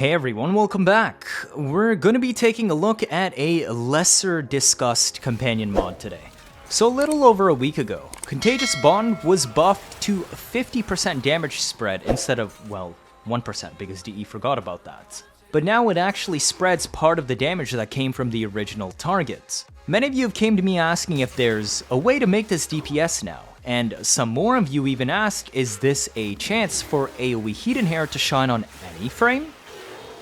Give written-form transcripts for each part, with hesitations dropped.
Hey everyone, welcome back. We're going to be taking a look at a lesser discussed companion mod today. So a little over a week ago, Contagious Bond was buffed to 50% damage spread instead of, well, 1% because DE forgot about that. But now it actually spreads part of the damage that came from the original targets. Many of you have came to me asking if there's a way to make this DPS now, and some more of you even ask, is this a chance for AoE Heat Inherit to shine on any frame?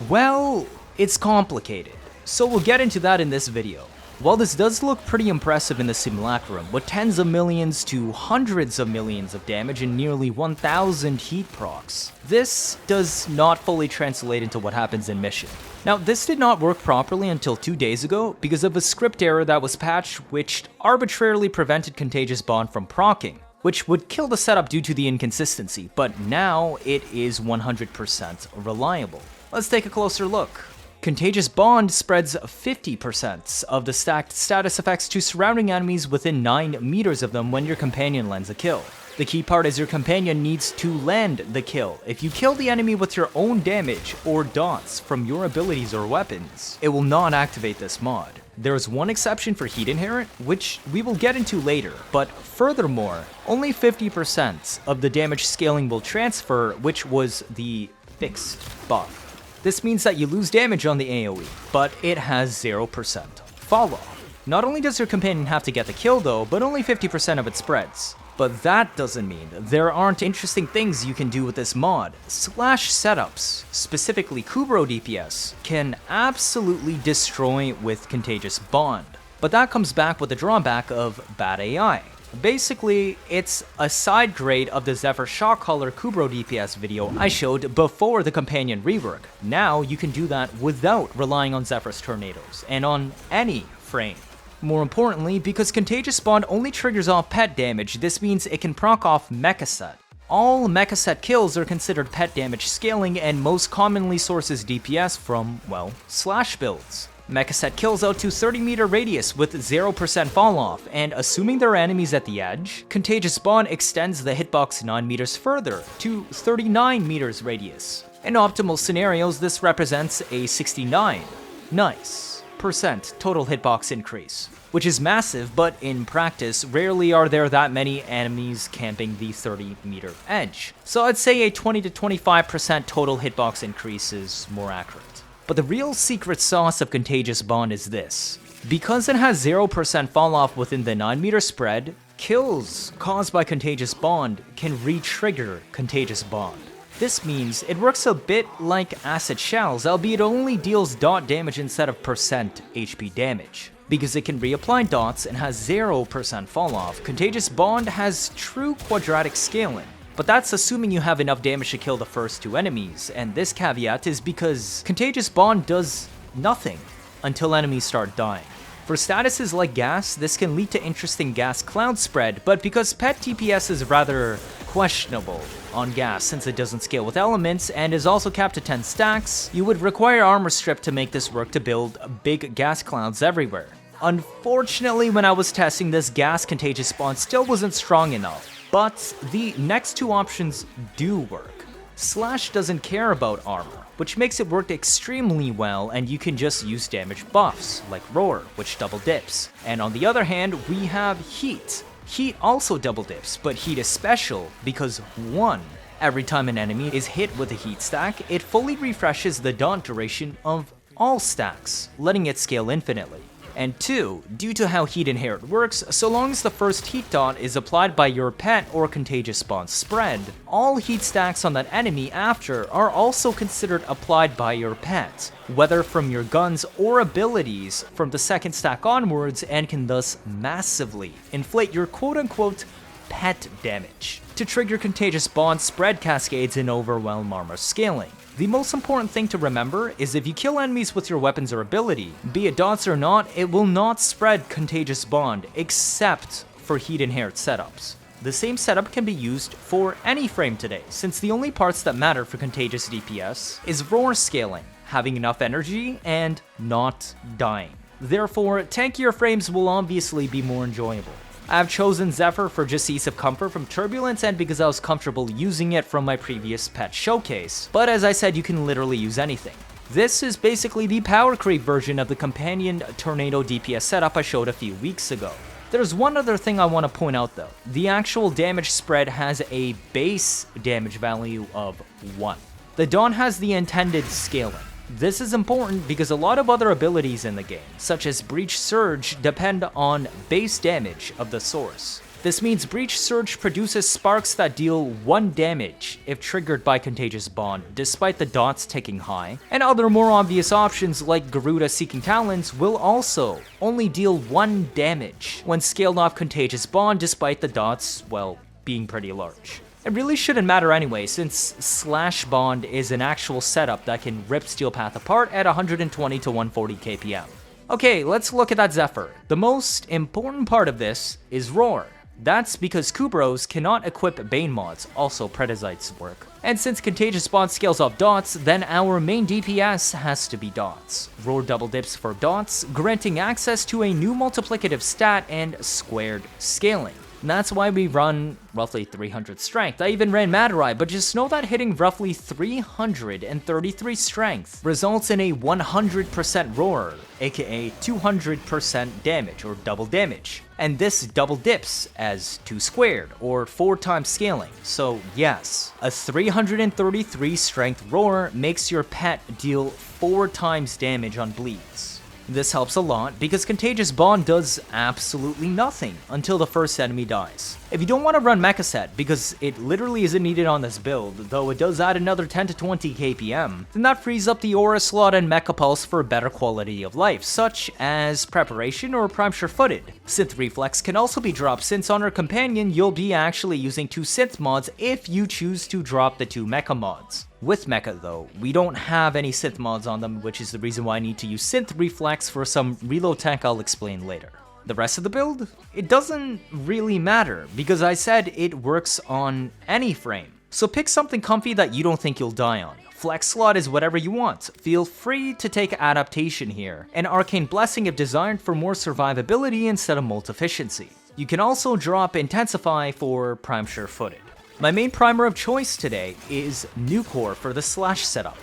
Well, it's complicated, so we'll get into that in this video. While this does look pretty impressive in the Simulacrum, with tens of millions to hundreds of millions of damage and nearly 1000 heat procs, this does not fully translate into what happens in mission. Now, this did not work properly until 2 days ago because of a script error that was patched which arbitrarily prevented Contagious Bond from proccing, which would kill the setup due to the inconsistency, but now it is 100% reliable. Let's take a closer look. Contagious Bond spreads 50% of the stacked status effects to surrounding enemies within 9 meters of them when your companion lands a kill. The key part is your companion needs to land the kill. If you kill the enemy with your own damage or dots from your abilities or weapons, it will not activate this mod. There is one exception for Heat Inherit, which we will get into later, but furthermore, only 50% of the damage scaling will transfer, which was the fixed buff. This means that you lose damage on the AoE, but it has 0% fall off. Not only does your companion have to get the kill though, but only 50% of it spreads. But that doesn't mean there aren't interesting things you can do with this mod. Slash setups, specifically Kubrow DPS, can absolutely destroy with Contagious Bond. But that comes back with the drawback of bad AI. Basically, it's a side grade of the Zephyr Shock Collar Kubrow DPS video I showed before the companion rework. Now you can do that without relying on Zephyr's tornadoes, and on any frame. More importantly, because Contagious Bond only triggers off pet damage, this means it can proc off Mecha set. All Mecha set kills are considered pet damage scaling and most commonly sources DPS from, well, slash builds. Mecha set kills out to 30 meter radius with 0% fall off, and assuming there are enemies at the edge, Contagious Bond extends the hitbox 9 meters further to 39 meters radius. In optimal scenarios, this represents a 69% total hitbox increase, which is massive, but in practice, rarely are there that many enemies camping the 30 meter edge. So I'd say a 20 to 25% total hitbox increase is more accurate. But the real secret sauce of Contagious Bond is this. Because it has 0% fall off within the 9 meter spread, kills caused by Contagious Bond can re-trigger Contagious Bond. This means it works a bit like Acid Shells, albeit it only deals dot damage instead of percent HP damage. Because it can reapply dots and has 0% fall off, Contagious Bond has true quadratic scaling. But that's assuming you have enough damage to kill the first 2 enemies, and this caveat is because Contagious Bond does nothing until enemies start dying. For statuses like gas, this can lead to interesting gas cloud spread, but because pet TPS is rather questionable on gas since it doesn't scale with elements and is also capped to 10 stacks, you would require armor strip to make this work to build big gas clouds everywhere. Unfortunately, when I was testing this, gas Contagious Bond still wasn't strong enough. But the next 2 options do work. Slash doesn't care about armor, which makes it work extremely well, and you can just use damage buffs, like Roar, which double dips. And on the other hand, we have Heat. Heat also double dips, but Heat is special because 1, every time an enemy is hit with a Heat stack, it fully refreshes the dot duration of all stacks, letting it scale infinitely. And 2, due to how Heat Inherit works, so long as the first heat dot is applied by your pet or Contagious Bond spread, all heat stacks on that enemy after are also considered applied by your pet, whether from your guns or abilities from the second stack onwards, and can thus massively inflate your quote-unquote pet damage to trigger Contagious Bond spread cascades and overwhelm armor scaling. The most important thing to remember is if you kill enemies with your weapons or ability, be it dots or not, it will not spread Contagious Bond except for Heat Inherit setups. The same setup can be used for any frame today, since the only parts that matter for Contagious DPS is roar scaling, having enough energy, and not dying. Therefore, tankier frames will obviously be more enjoyable. I've chosen Zephyr for just ease of comfort from Turbulence and because I was comfortable using it from my previous pet showcase, but as I said, you can literally use anything. This is basically the power creep version of the companion Tornado DPS setup I showed a few weeks ago. There's one other thing I want to point out though. The actual damage spread has a base damage value of 1. The Dawn has the intended scaling. This is important because a lot of other abilities in the game, such as Breach Surge, depend on base damage of the source. This means Breach Surge produces sparks that deal 1 damage if triggered by Contagious Bond, despite the dots ticking high, and other more obvious options like Garuda Seeking Talons will also only deal 1 damage when scaled off Contagious Bond, despite the dots, well, being pretty large. It really shouldn't matter anyway, since Slash Bond is an actual setup that can rip Steel Path apart at 120 to 140 kpm. Okay, let's look at that Zephyr. The most important part of this is Roar. That's because Kubrows cannot equip Bane mods, also Predasite's work. And since Contagious Bond scales off dots, then our main DPS has to be dots. Roar double dips for dots, granting access to a new multiplicative stat and squared scaling. And that's why we run roughly 300 strength. I even ran Madurai, but just know that hitting roughly 333 strength results in a 100% roar, aka 200% damage or double damage. And this double dips as 2 squared or 4 times scaling. So yes, a 333 strength roar makes your pet deal 4 times damage on bleeds. This helps a lot because Contagious Bond does absolutely nothing until the first enemy dies. If you don't want to run Mecha set because it literally isn't needed on this build, though it does add another 10 to 20 kpm, then that frees up the Aura slot and Mecha Pulse for a better quality of life, such as Preparation or Prime Sure-Footed. Synth Reflex can also be dropped since on our companion you'll be actually using 2 synth mods if you choose to drop the 2 Mecha mods. With Mecha though, we don't have any synth mods on them, which is the reason why I need to use Synth Reflex for some reload tech I'll explain later. The rest of the build? It doesn't really matter, because I said it works on any frame. So pick something comfy that you don't think you'll die on. Flex slot is whatever you want. Feel free to take Adaptation here, and Arcane Blessing if desired for more survivability instead of Molt-Efficiency. You can also drop Intensify for Prime Sure-Footed. My main primer of choice today is Nukor for the Slash setup.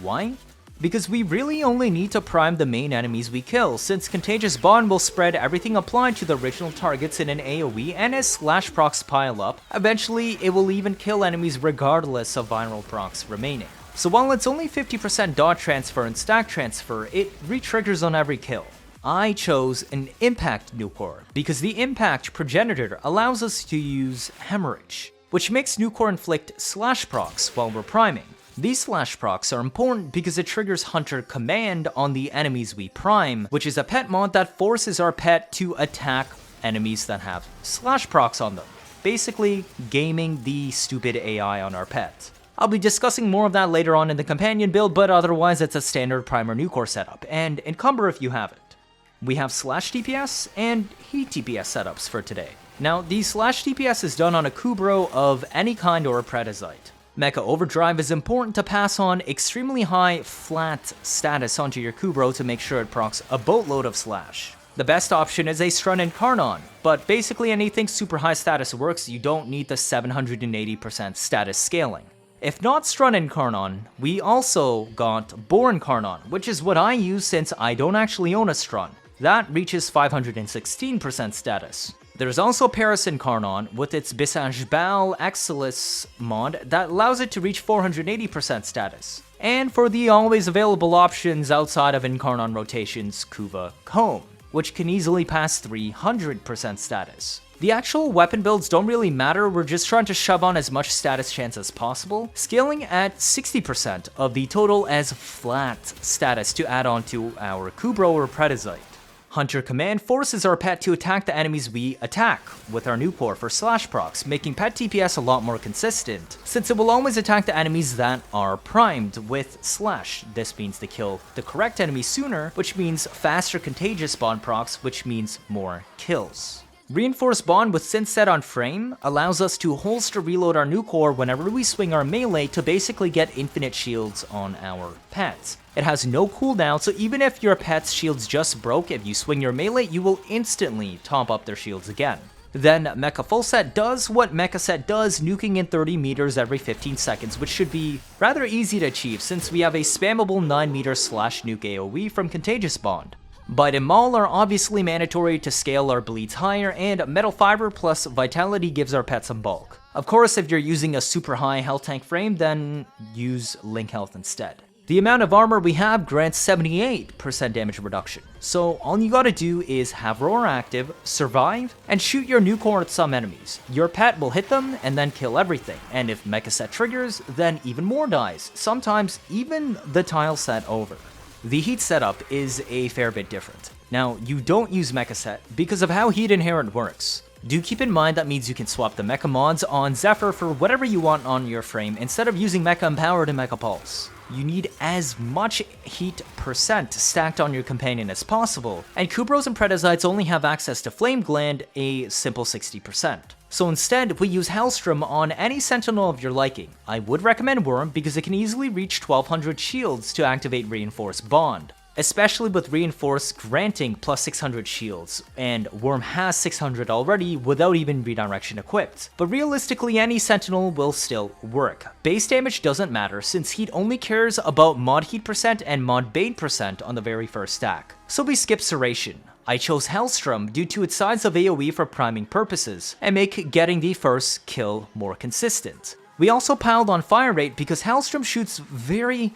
Why? Because we really only need to prime the main enemies we kill, since Contagious Bond will spread everything applied to the original targets in an AoE, and as Slash procs pile up, eventually it will even kill enemies regardless of viral procs remaining. So while it's only 50% dot transfer and stack transfer, it re-triggers on every kill. I chose an Impact Nukor, because the Impact Progenitor allows us to use Hemorrhage, which makes Nukor inflict slash procs while we're priming. These slash procs are important because it triggers Hunter Command on the enemies we prime, which is a pet mod that forces our pet to attack enemies that have slash procs on them, basically gaming the stupid AI on our pet. I'll be discussing more of that later on in the companion build, but otherwise it's a standard primer Nukor setup, and Encumber if you haven't. We have slash DPS and heat DPS setups for today. Now, the slash DPS is done on a Kubrow of any kind or a Predasite. Mecha Overdrive is important to pass on extremely high flat status onto your Kubrow to make sure it procs a boatload of slash. The best option is a Strun Incarnon, but basically anything super high status works, you don't need the 780% status scaling. If not Strun Incarnon, we also got Born Incarnon, which is what I use since I don't actually own a Strun. That reaches 516% status. There's also Paris Incarnon with its Bisage Bal Exilis mod that allows it to reach 480% status. And for the always available options outside of Incarnon rotations, Kuva Comb, which can easily pass 300% status. The actual weapon builds don't really matter, we're just trying to shove on as much status chance as possible, scaling at 60% of the total as flat status to add on to our Kubrow or Predasite. Hunter Command forces our pet to attack the enemies we attack with our Nukor for slash procs, making pet DPS a lot more consistent, since it will always attack the enemies that are primed with slash. This means to kill the correct enemy sooner, which means faster Contagious Bond procs, which means more kills. Reinforced Bond with Synth set on frame allows us to holster reload our Nukor whenever we swing our melee to basically get infinite shields on our pets. It has no cooldown, so even if your pet's shields just broke, if you swing your melee, you will instantly top up their shields again. Then Mecha Full Set does what Mecha Set does, nuking in 30 meters every 15 seconds, which should be rather easy to achieve since we have a spammable 9 meter slash nuke AoE from Contagious Bond. Bite and Maul are obviously mandatory to scale our bleeds higher, and Metal Fiber plus Vitality gives our pet some bulk. Of course, if you're using a super high health tank frame, then use Link Health instead. The amount of armor we have grants 78% damage reduction, so all you gotta do is have Roar active, survive, and shoot your Nukor at some enemies. Your pet will hit them and then kill everything, and if Mecha Set triggers, then even more dies, sometimes even the tile set over. The heat setup is a fair bit different. Now, you don't use Mecha Set because of how heat inherent works. Do keep in mind that means you can swap the Mecha mods on Zephyr for whatever you want on your frame instead of using Mecha Empowered and Mecha Pulse. You need as much heat percent stacked on your companion as possible, and Kubrows and Predasites only have access to Flame Gland, a simple 60%. So instead, we use Helstrum on any Sentinel of your liking. I would recommend Worm because it can easily reach 1200 shields to activate Reinforced Bond, especially with Reinforce granting plus 600 shields, and Worm has 600 already without even redirection equipped. But realistically, any Sentinel will still work. Base damage doesn't matter since Heat only cares about mod heat percent and mod bane percent on the very first stack. So we skip Serration. I chose Helstrum due to its size of AoE for priming purposes, and make getting the first kill more consistent. We also piled on Fire Rate because Helstrum shoots very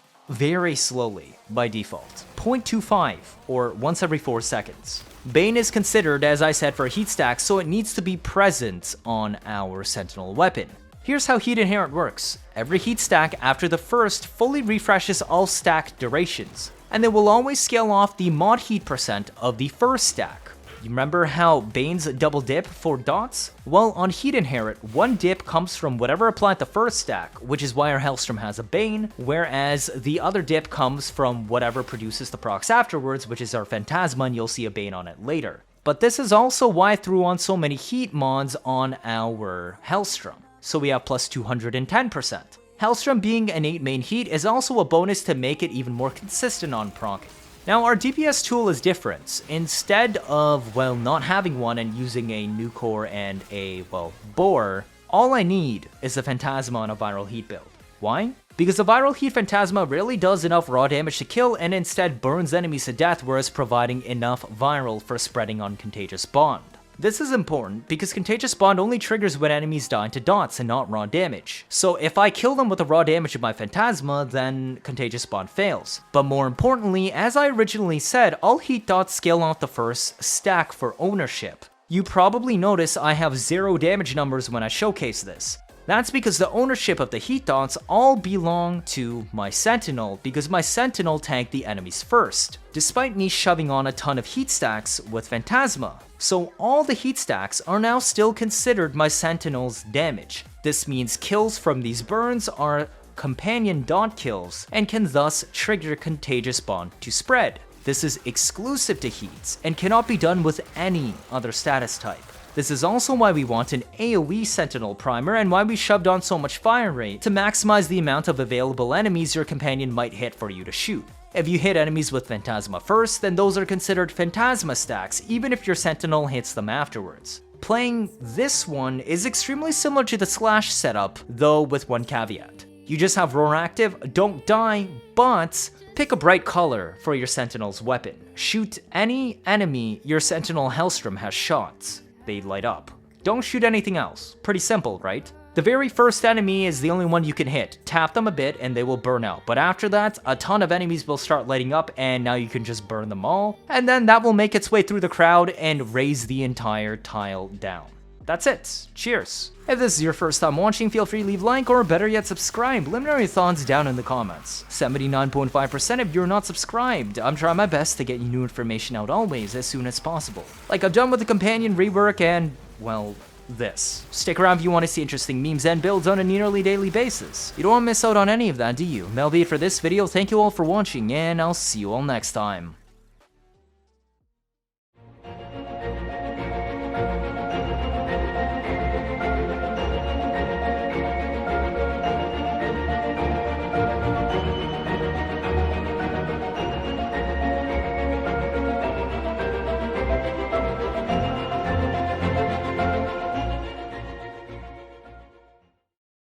slowly by default, 0.25 or once every 4 seconds. Bane is considered, as I said, for heat stack, so it needs to be present on our Sentinel weapon. Here's how Heat Inherent works. Every heat stack after the first fully refreshes all stack durations, and it will always scale off the mod heat percent of the first stack. You remember how Bane's double dip for dots? Well, on Heat Inherit, one dip comes from whatever applied the first stack, which is why our Helstrum has a Bane, whereas the other dip comes from whatever produces the procs afterwards, which is our Phantasma, and you'll see a Bane on it later. But this is also why I threw on so many heat mods on our Helstrum, so we have plus 210%. Helstrum being an 8 main heat is also a bonus to make it even more consistent on proccing. Now, our DPS tool is different. Instead of, well, not having one and using a Nukor and a, well, Boar, all I need is a Phantasma on a Viral Heat build. Why? Because the Viral Heat Phantasma rarely does enough raw damage to kill and instead burns enemies to death, whereas providing enough Viral for spreading on Contagious Bond. This is important because Contagious Bond only triggers when enemies die to dots and not raw damage. So if I kill them with the raw damage of my Phantasma, then Contagious Bond fails. But more importantly, as I originally said, all heat dots scale off the first stack for ownership. You probably notice I have 0 damage numbers when I showcase this. That's because the ownership of the heat dots all belong to my Sentinel, because my Sentinel tanked the enemies first, despite me shoving on a ton of heat stacks with Phantasma. So all the heat stacks are now still considered my Sentinel's damage. This means kills from these burns are companion dot kills and can thus trigger Contagious Bond to spread. This is exclusive to heats and cannot be done with any other status type. This is also why we want an AoE Sentinel primer and why we shoved on so much fire rate to maximize the amount of available enemies your companion might hit for you to shoot. If you hit enemies with Phantasma first, then those are considered Phantasma stacks, even if your Sentinel hits them afterwards. Playing this one is extremely similar to the Slash setup, though with one caveat. You just have Roar active, don't die, but pick a bright color for your Sentinel's weapon. Shoot any enemy your Sentinel Helstrum has shots. They light up. Don't shoot anything else. Pretty simple, right? The very first enemy is the only one you can hit. Tap them a bit and they will burn out. But after that, a ton of enemies will start lighting up and now you can just burn them all. And then that will make its way through the crowd and raise the entire tile down. That's it. Cheers. If this is your first time watching, feel free to leave a like or better yet subscribe. Let me know your thoughts down in the comments. 79.5% if you're not subscribed. I'm trying my best to get you new information out always as soon as possible. Like I've done with the companion rework and, well, this. Stick around if you want to see interesting memes and builds on a nearly daily basis. You don't want to miss out on any of that, do you? That'll be it for this video. Thank you all for watching and I'll see you all next time.